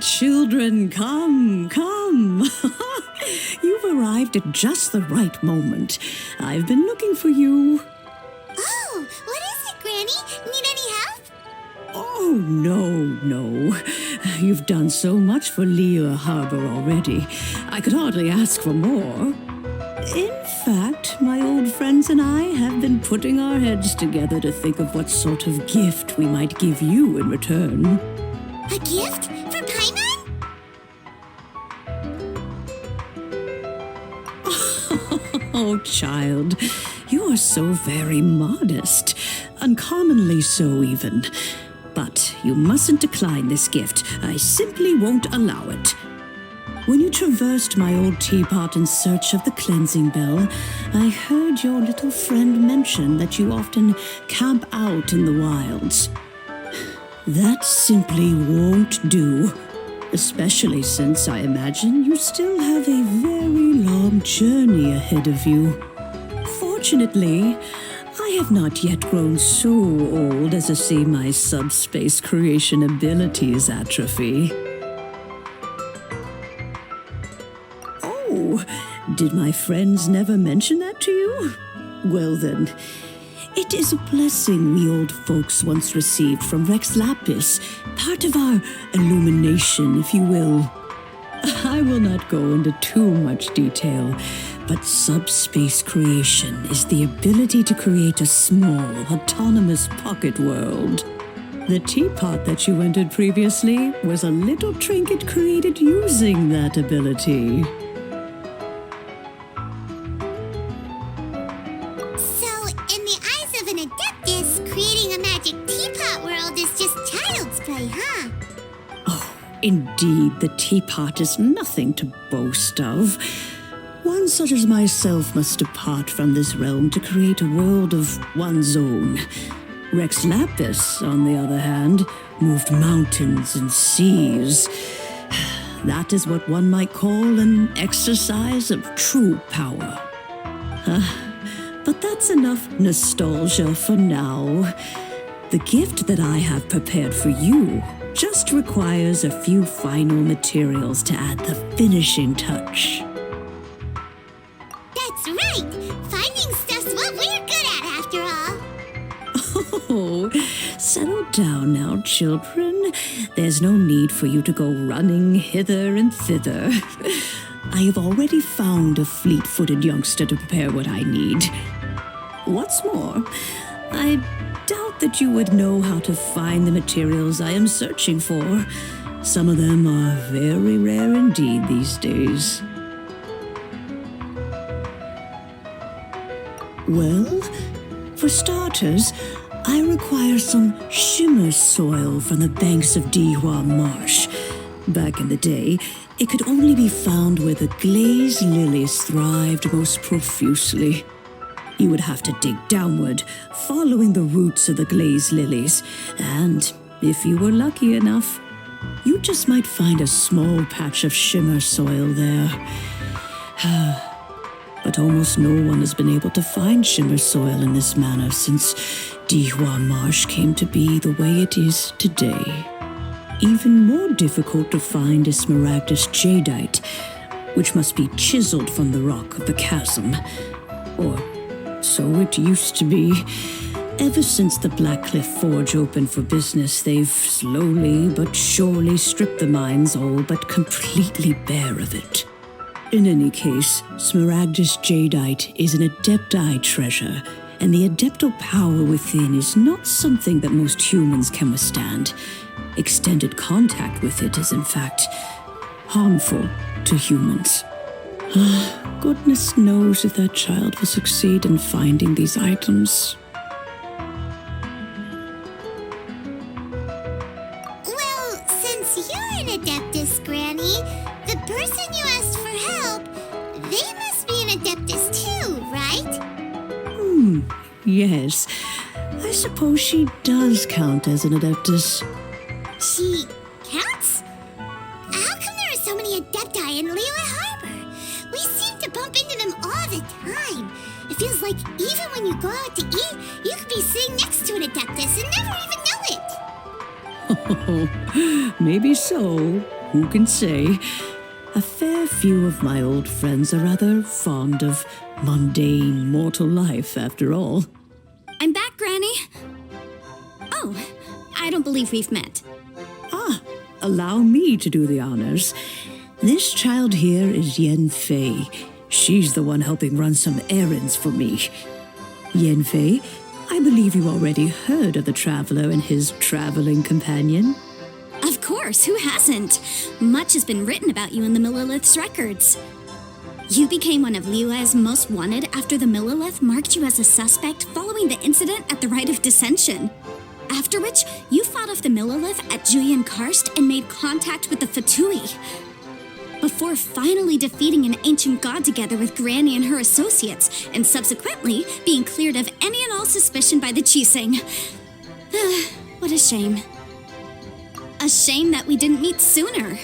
children, come, come. You've arrived at just the right moment. I've been looking for you. Oh, what is it, Granny? Need any help? Oh, no. You've done so much for Lea Harbor already. I could hardly ask for more. In fact, my old friends and I have been putting our heads together to think of what sort of gift we might give you in return. A gift? For Paimon? Oh, child, you are so very modest. Uncommonly so, even. But you mustn't decline this gift. I simply won't allow it. When you traversed my old teapot in search of the cleansing bell, I heard your little friend mention that you often camp out in the wilds. That simply won't do, especially since I imagine you still have a very long journey ahead of you. Fortunately, I have not yet grown so old as to see my subspace creation abilities atrophy. Oh, did my friends never mention that to you? Well then, it is a blessing we old folks once received from Rex Lapis, part of our illumination, if you will. I will not go into too much detail, but subspace creation is the ability to create a small, autonomous pocket world. The teapot that you entered previously was a little trinket created using that ability. So, in the eyes of an Adeptus, creating a magic teapot world is just child's play, huh? Oh, indeed, the teapot is nothing to boast of. One such as myself must depart from this realm to create a world of one's own. Rex Lapis, on the other hand, moved mountains and seas. That is what one might call an exercise of true power. But that's enough nostalgia for now. The gift that I have prepared for you just requires a few final materials to add the finishing touch. That's right! Finding stuff's what we're good at, after all. Oh, settle down now, children. There's no need for you to go running hither and thither. I have already found a fleet-footed youngster to prepare what I need. What's more, I doubt that you would know how to find the materials I am searching for. Some of them are very rare indeed these days. Well, for starters, I require some shimmer soil from the banks of Dihua Marsh. Back in the day, it could only be found where the glazed lilies thrived most profusely. You would have to dig downward, following the roots of the glazed lilies, and if you were lucky enough, you just might find a small patch of shimmer soil there. But almost no one has been able to find shimmer soil in this manner since Dihua Marsh came to be the way it is today. Even more difficult to find is smaragdus jadeite, which must be chiseled from the rock of the chasm. Or so it used to be. Ever since the Blackcliff Forge opened for business, they've slowly but surely stripped the mines all but completely bare of it. In any case, smaragdus jadeite is an adepti treasure, and the adeptal power within is not something that most humans can withstand. Extended contact with it is, in fact, harmful to humans. Goodness knows if that child will succeed in finding these items. Well, since you're an Adeptus, Granny, the person you asked for help, they must be an Adeptus too, right? Yes. I suppose she does count as an Adeptus. She counts? How come there are so many Adepti in Liyue Harbor? We seem to bump into them all the time. It feels like even when you go out to eat, you could be sitting next to an Adeptus and never even know it. Maybe so, who can say? A fair few of my old friends are rather fond of mundane mortal life, after all. I'm back, Granny. Oh, I don't believe we've met. Allow me to do the honors. This child here is Yanfei. She's the one helping run some errands for me. Yanfei, I believe you already heard of the traveler and his traveling companion. Of course, who hasn't? Much has been written about you in the Millilith's records. You became one of Liyue's most wanted after the Millilith marked you as a suspect following the incident at the Rite of Dissension. After which, you fought off the Millilith at Julian Karst and made contact with the Fatui. Before finally defeating an ancient god together with Granny and her associates, and subsequently being cleared of any and all suspicion by the Chiseng. What a shame. A shame that we didn't meet sooner.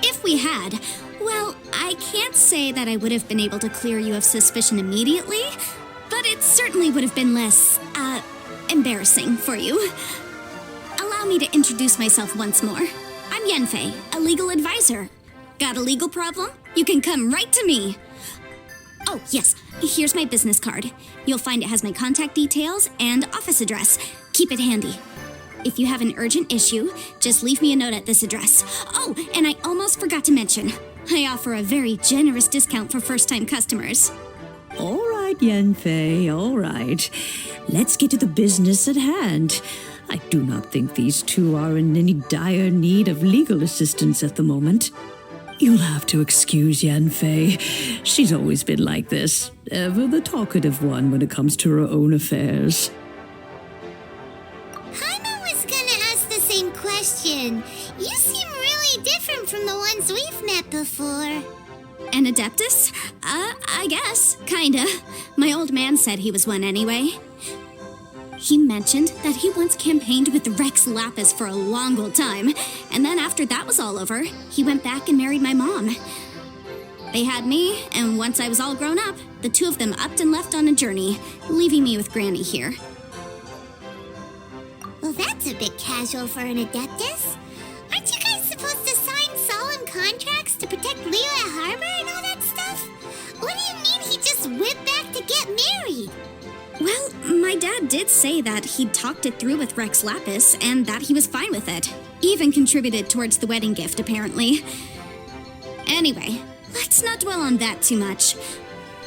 If we had, well, I can't say that I would have been able to clear you of suspicion immediately, but it certainly would have been less, embarrassing for you. Allow me to introduce myself once more. I'm Yanfei, a legal advisor. Got a legal problem? You can come right to me. Oh, yes, here's my business card. You'll find it has my contact details and office address. Keep it handy. If you have an urgent issue, just leave me a note at this address. Oh, and I almost forgot to mention, I offer a very generous discount for first-time customers. All right, Yanfei, all right. Let's get to the business at hand. I do not think these two are in any dire need of legal assistance at the moment. You'll have to excuse Yanfei. She's always been like this, ever the talkative one when it comes to her own affairs. Paimon was gonna ask the same question. You seem really different from the ones we've met before. An Adeptus? I guess, kinda. My old man said he was one anyway. He mentioned that he once campaigned with Rex Lapis for a long old time, and then after that was all over, he went back and married my mom. They had me, and once I was all grown up, the two of them upped and left on a journey, leaving me with Granny here. Well, that's a bit casual for an Adeptus. Aren't you guys supposed to sign solemn contracts to protect Liyue Harbor and all that stuff? What do you mean he just went back to get married? Well, my dad did say that he'd talked it through with Rex Lapis and that he was fine with it. Even contributed towards the wedding gift, apparently. Anyway, let's not dwell on that too much.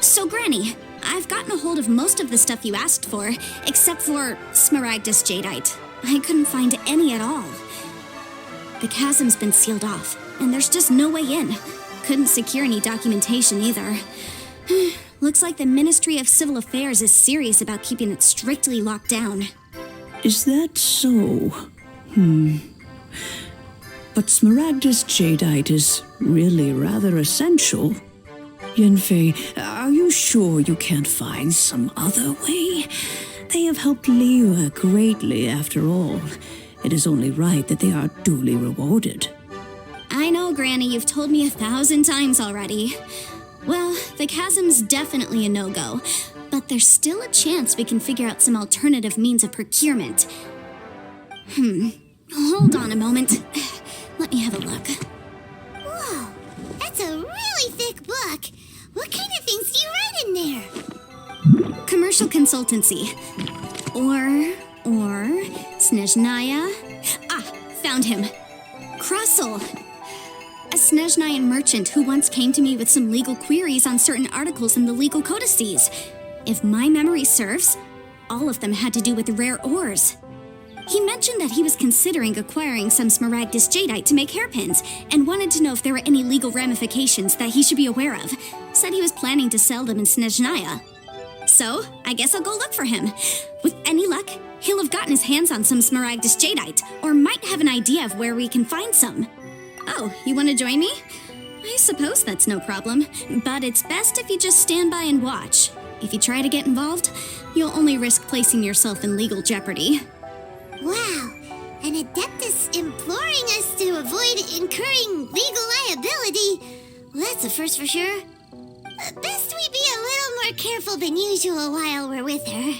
So, Granny, I've gotten a hold of most of the stuff you asked for, except for Smaragdus Jadeite. I couldn't find any at all. The chasm's been sealed off, and there's just no way in. Couldn't secure any documentation either. Looks like the Ministry of Civil Affairs is serious about keeping it strictly locked down. Is that so? But Smaragdus Jadeite is really rather essential. Yanfei, are you sure you can't find some other way? They have helped Liyue greatly, after all. It is only right that they are duly rewarded. I know, Granny, you've told me 1,000 times already. Well, the chasm's definitely a no-go, but there's still a chance we can figure out some alternative means of procurement. Hold on a moment. Let me have a look. Whoa, that's a really thick book. What kind of things do you write in there? Commercial consultancy. Or Snezhnaya. Found him. Crossel. A Snezhnayan merchant who once came to me with some legal queries on certain articles in the legal codices. If my memory serves, all of them had to do with rare ores. He mentioned that he was considering acquiring some Smaragdus Jadeite to make hairpins, and wanted to know if there were any legal ramifications that he should be aware of. Said he was planning to sell them in Snezhnaya. So, I guess I'll go look for him. With any luck, he'll have gotten his hands on some Smaragdus Jadeite, or might have an idea of where we can find some. Oh, you want to join me? I suppose that's no problem, but it's best if you just stand by and watch. If you try to get involved, you'll only risk placing yourself in legal jeopardy. Wow, an Adeptus imploring us to avoid incurring legal liability. Well, that's a first for sure. Best we be a little more careful than usual while we're with her.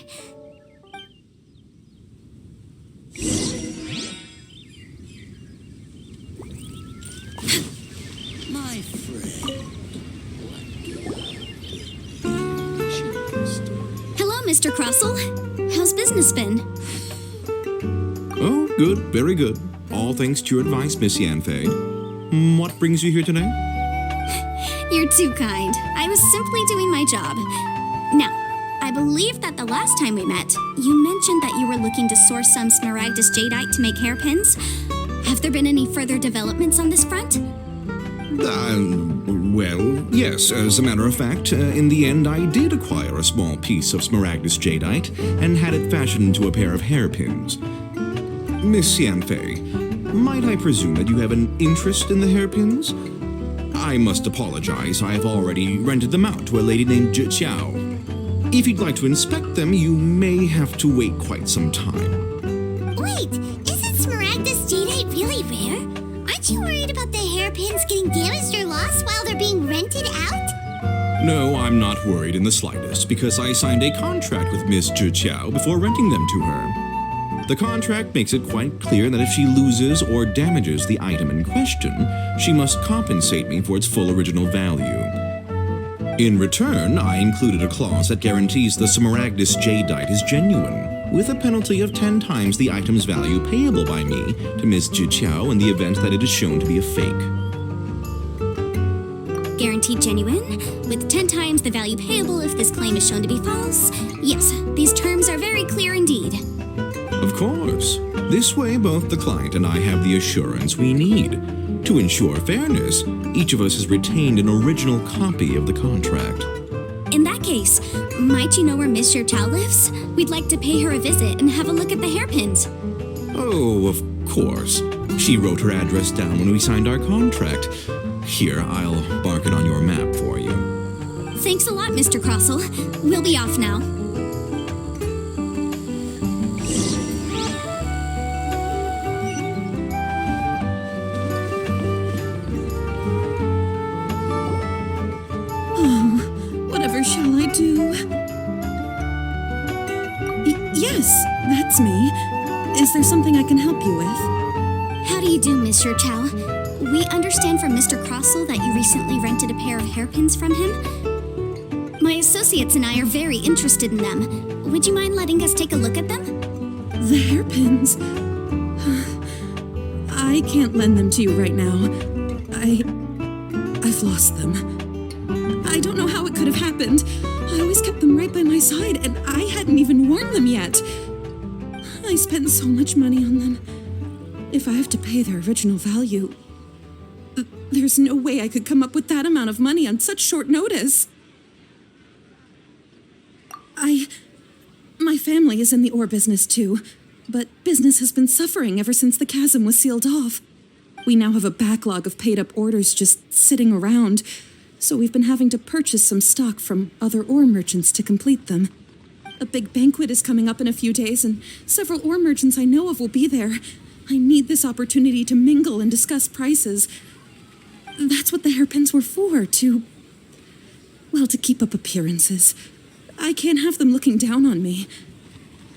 Mr. Crossell. How's business been? Oh, good, very good. All thanks to your advice, Miss Yanfei. What brings you here today? You're too kind. I was simply doing my job. Now, I believe that the last time we met, you mentioned that you were looking to source some Smaragdus Jadeite to make hairpins. Have there been any further developments on this front? Well, yes. As a matter of fact, in the end, I did acquire a small piece of Smaragdus Jadeite and had it fashioned into a pair of hairpins. Miss Yanfei, might I presume that you have an interest in the hairpins? I must apologize. I have already rented them out to a lady named Zhiqiao. If you'd like to inspect them, you may have to wait quite some time. Wait, isn't Smaragdus Jadeite really rare? Aren't you worried about the hairpins getting damaged or lost while they're being rented out? No, I'm not worried in the slightest, because I signed a contract with Miss Zhiqiao before renting them to her. The contract makes it quite clear that if she loses or damages the item in question, she must compensate me for its full original value. In return, I included a clause that guarantees the Smaragdus Jadeite is genuine, with a penalty of 10 times the item's value payable by me to Miss Zhiqiao in the event that it is shown to be a fake. Guaranteed genuine, with 10 times the value payable if this claim is shown to be false. Yes, these terms are very clear indeed. Of course. This way, both the client and I have the assurance we need. To ensure fairness, each of us has retained an original copy of the contract. In that case, might you know where Miss Zhiqiao lives? We'd like to pay her a visit and have a look at the hairpins. Oh, of course. She wrote her address down when we signed our contract. Here, I'll mark it on your map for you. Thanks a lot, Mr. Crossell. We'll be off now. Whatever shall I do? Yes, that's me. Is there something I can help you with? How do you do, Miss Zhiqiao? We understand from Mr. Crossell that you recently rented a pair of hairpins from him. My associates and I are very interested in them. Would you mind letting us take a look at them? The hairpins? I can't lend them to you right now. I've lost them. I don't know how it could have happened. I always kept them right by my side, and I hadn't even worn them yet. I spent so much money on them. If I have to pay their original value, there's no way I could come up with that amount of money on such short notice. My family is in the ore business too, but business has been suffering ever since the chasm was sealed off. We now have a backlog of paid-up orders just sitting around, so we've been having to purchase some stock from other ore merchants to complete them. A big banquet is coming up in a few days, and several ore merchants I know of will be there. I need this opportunity to mingle and discuss prices. That's what the hairpins were for, to keep up appearances. I can't have them looking down on me.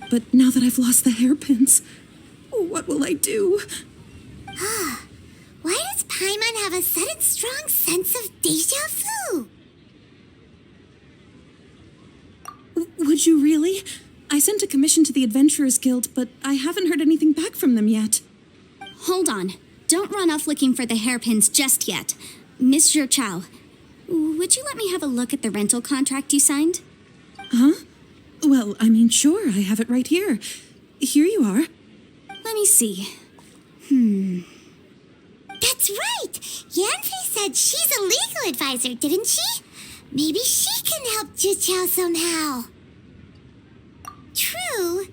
But now that I've lost the hairpins, what will I do? Why does Paimon have a sudden strong sense of déjà vu? Would you really? I sent a commission to the Adventurers Guild, but I haven't heard anything back from them yet. Hold on. Don't run off looking for the hairpins just yet. Miss Zhiqiao, would you let me have a look at the rental contract you signed? Huh? Well, sure, I have it right here. Here you are. Let me see. That's right! Yanfei said she's a legal advisor, didn't she? Maybe she can help Zhiqiao somehow. True,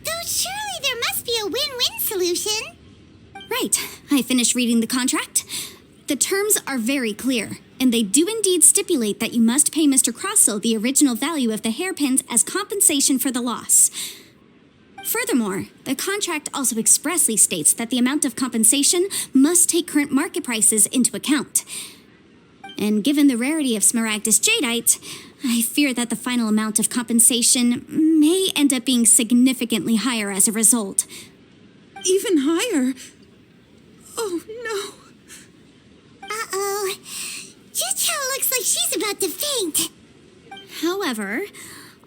though surely there must be a win-win solution. Right. I finished reading the contract. The terms are very clear, and they do indeed stipulate that you must pay Mr. Crossell the original value of the hairpins as compensation for the loss. Furthermore, the contract also expressly states that the amount of compensation must take current market prices into account. And given the rarity of Smaragdus Jadeite, I fear that the final amount of compensation may end up being significantly higher as a result. Even higher? Oh, no. Uh-oh. Zhiqiao looks like she's about to faint. However,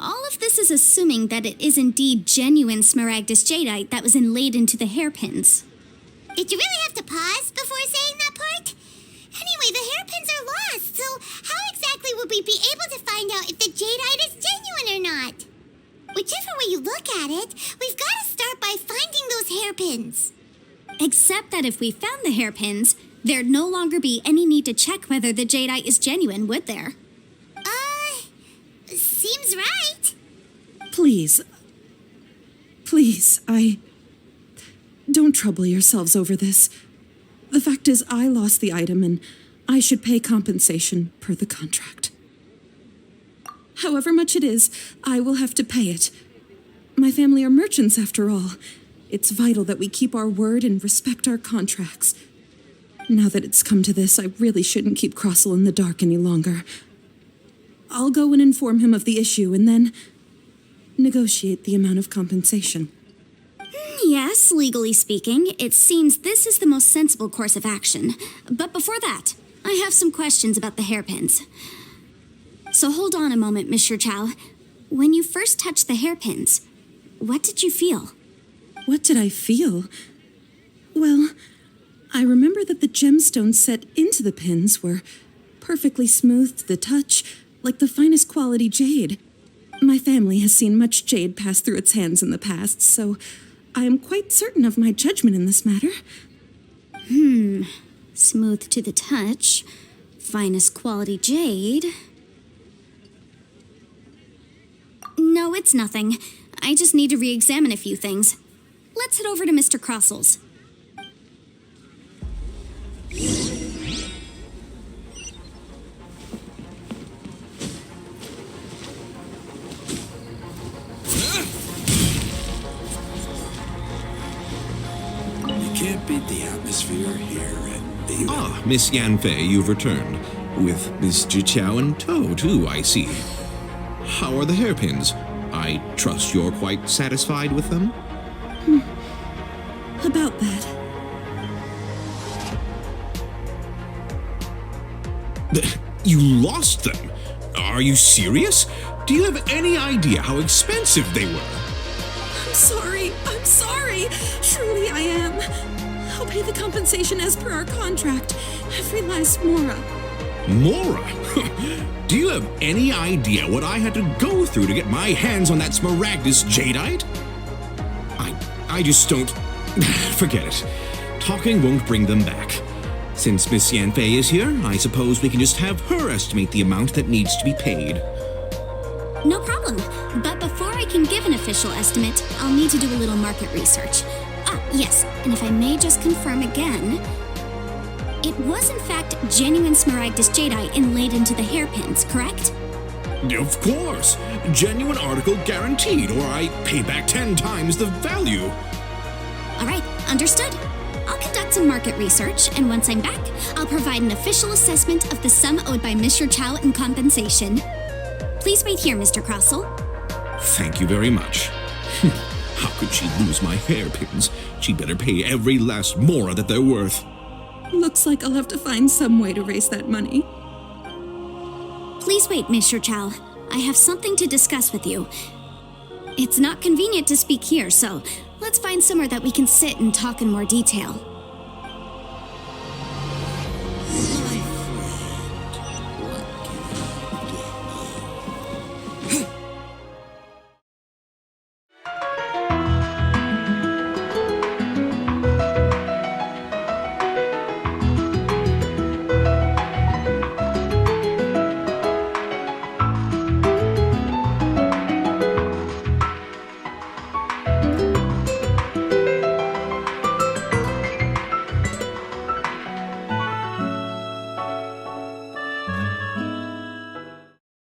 All of this is assuming that it is indeed genuine Smaragdus Jadeite that was inlaid into the hairpins. Did you really have to pause before saying that part? Anyway, the hairpins are lost, so how exactly would we be able to find out if the jadeite is genuine or not? Whichever way you look at it, we've got to start by finding those hairpins. Except that if we found the hairpins, there'd no longer be any need to check whether the jadeite is genuine, would there? Seems right. Please, don't trouble yourselves over this. The fact is, I lost the item and I should pay compensation per the contract. However much it is, I will have to pay it. My family are merchants, after all. It's vital that we keep our word and respect our contracts. Now that it's come to this, I really shouldn't keep Crossel in the dark any longer. I'll go and inform him of the issue and then negotiate the amount of compensation. Yes, legally speaking, it seems this is the most sensible course of action. But before that, I have some questions about the hairpins. So hold on a moment, Mr. Chow. When you first touched the hairpins, what did you feel? What did I feel? Well, I remember that the gemstones set into the pins were perfectly smooth to the touch, like the finest quality jade. My family has seen much jade pass through its hands in the past, so I am quite certain of my judgment in this matter. Smooth to the touch, finest quality jade. No, it's nothing. I just need to re-examine a few things. Let's head over to Mr. Crossel's. Can't beat the atmosphere here at the... Ah, Miss Yanfei, you've returned. With Miss Jiqiao in tow, too, I see. How are the hairpins? I trust you're quite satisfied with them? About that. You lost them? Are you serious? Do you have any idea how expensive they were? I'm sorry. Truly I am. I'll pay the compensation as per our contract. I've realized, Mora. Mora? Do you have any idea what I had to go through to get my hands on that Smaragdus Jadeite? I just don't... Forget it. Talking won't bring them back. Since Miss Yanfei is here, I suppose we can just have her estimate the amount that needs to be paid. No problem. But before I can give an official estimate, I'll need to do a little market research. Yes, and if I may just confirm again, it was in fact genuine Smaragdus Jadeite inlaid into the hairpins, correct? Of course. Genuine article guaranteed, or I pay back 10 times the value. All right, understood. I'll conduct some market research, and once I'm back, I'll provide an official assessment of the sum owed by Mr. Chow in compensation. Please wait here, Mr. Crossel. Thank you very much. How could she lose my hairpins? She'd better pay every last mora that they're worth. Looks like I'll have to find some way to raise that money. Please wait, Mr. Chow. I have something to discuss with you. It's not convenient to speak here, so let's find somewhere that we can sit and talk in more detail.